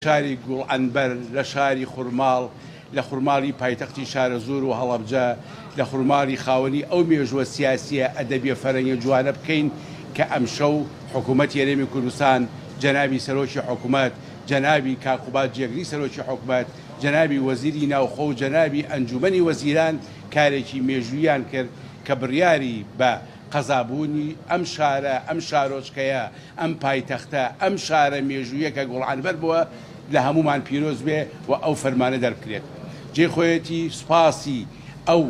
شاری گوڵعنبەر لە شاری خورماڵ لە خورماڵی پایتەختی شارە زۆر و هەڵەبجە لە خورماڵی خاوەنی ئەو مێژووە سیاسیە ئەدەبیە فەرەنگی جوانە بکەین کە ئەمشەو حکوومەت هێرێمی کوردستان جەنابی سەرۆکی حکوومەت جەنابی کاکوبات جێگری سەرۆکی حکوومەت جەنابی وەزیری ناوخۆ و جەنابی ئەنجومەنی وەزیران کارێکی مێژوویان کرد کە بڕیاری بە قەزابوونی ئەم شارە ئەم شارۆچکەیە ئەم پایتەختە ئەم شارە مێژوویە کە گوڵعنبەر بووە لە هەمومان پیرۆز بێ و ئەو فەرمانە دەرکرێت. جێخۆیەتی سوپاسی ئەو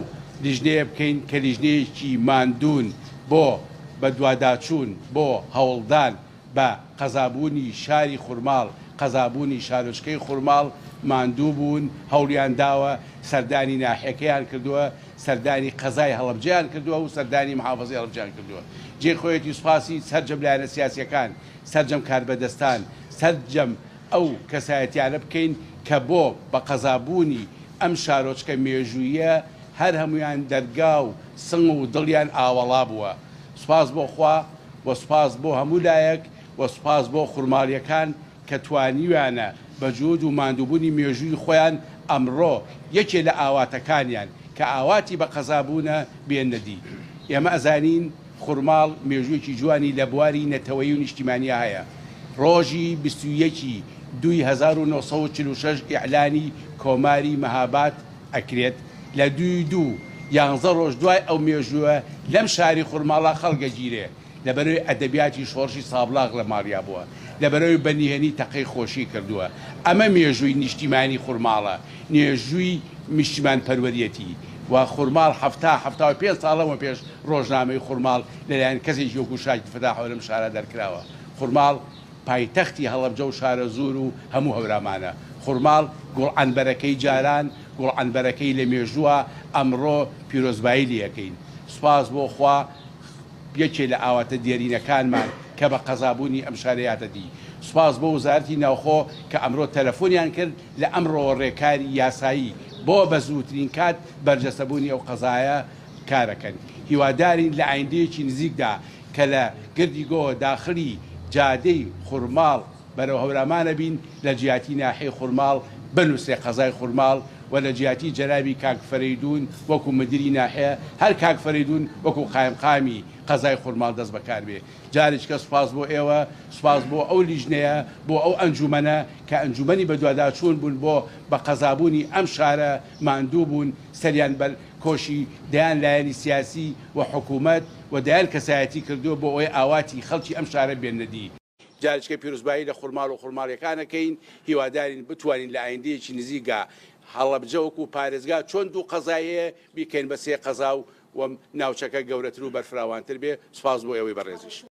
لیژنەیە بکەین کە لیژنەیەکی ماندوون بۆ بە دوواداچوون بۆ هەوڵدان بە قەزابوونی شاری خورماڵ قەزابوونی شارۆچکەی خورماڵ ماندوو بوون هەوڵیان داوە سەردانی ناحیەکەیان کردووە سەردانی قەزای هەڵەبجەیان کردووە و سەردانی محافەزەی هەڵەبجەیان کردووە. جێخۆیەتی سوپاسی سەرجەم لایەنە سیاسیەکان سەرجەم کاربەدەستان سەرجەم ئەو کەسایەتیانە بکەین کە بۆ بە قەزابوونی ئەم شارۆچکە مێژوویە هەر هەمویان دەرگا و سنگ و دڵیان ئاوەڵا بووە. سوپاس بۆ خوا و سوپاس بۆ هەموو لایەک و سوپاس بۆ خورماڵیەکان کە توانیویانە بە جوود و ماندووبوونی مێژووی خۆیان ئەمڕۆ یەکێ لە ئاواتەکانیان کە ئاواتی بە قەزابوونە بێنەدی. ئێمە ئەزانین خورماڵ مێژوویەکی جوانی لە بواری نەتەوەیی و نیشتیمانیە هەیە. ڕۆژی 21 دوی 1946 ئیعلانی کۆماری مەهاباد ئەکرێت لە 11 ڕۆژ دوای ئەو مێژووە لەم شاری خورماڵا خەڵگە گیرێ لەبەرەوەی ئەدەبیاتی شۆڕشی سابلاغ لە ماڵیا بووە لەبەرەوەی بەنیهێنی تەقەی خۆشی کردووە. ئەمە مێژووی نیشتیمانی خورماڵە نێژووی نیشتیمان پەروەریەتی و خورماڵ 75 ساڵەوە پێش ڕۆژنامەی خورماڵ لەلایەن کەسێکی وەکو شاکی فتاحەوە لەم شارە دەرکراوە. خورماڵ پایتەختی هەڵەبجە و شارە زۆر و هەموو هەورامانە. خورماڵ گوڵعنبەرەکەی جاران گوڵعنبەرەکەی لە مێژووە ئەمڕۆ پیرۆزبایی لەکەین. سوپاس بۆ خوا یەکێ لە ئاواتە دیێرینەکانمان کە بە قەزابوونی ئەم شارەیاتەدی. سوپاس بۆ وزارەتی ناوخۆ کە ئەمڕۆ تەلەفۆنیان کرد لە ئەمڕۆ ڕێکاری یاسایی بۆ بە زووترین کات بەرجەستەبوونی ئەو قەزایە کارەکەن. هیوادارین لە ئایندەیەکی نزیکدا کە لە گردی گۆ داخلی جادەی خورماڵ بەرەو هەورامانە بین لە جیاتی ناحیەی خورماڵ بنووسێ قەزای خورماڵ و لە جیاتی جەنابی کاک فەرەیدون وەکو مدیری ناحیە هەر کاک فەرەیدون وەکو قایمقامی قەزای خورماڵ دەست بەکار بێ. جارێککە سوپاس بۆ ئێوە سوپاس بۆ ئەو لیژنەیە بۆ ئەو ئەنجومەنە کە ئەنجومەنی بە دوواداچوون بوون بۆ بە قەزابوونی ئەم شارە ماندوو بوون سەریان بەر کۆشی دەیان لایەنی سیاسی و حکوومەت و دەیان کەسایەتی کردووە بۆ ئەوەی ئاواتی خەڵکی ئەم شارە بێنەدی. جارێککە پیرۆزبایی لە خورماڵ و خورماڵیەکانەکەین هیوادارین بتوانین لە ئایندەیەکی نزیکدا هەڵەبجە وەکو پارێزگا چۆن دوو قەزایە بیکەین بە 3 قەزا و ناوچەکە گەورەتر و بەرفراوانتر بێ. سوپاس بۆ ئێوەی بەڕێزیش.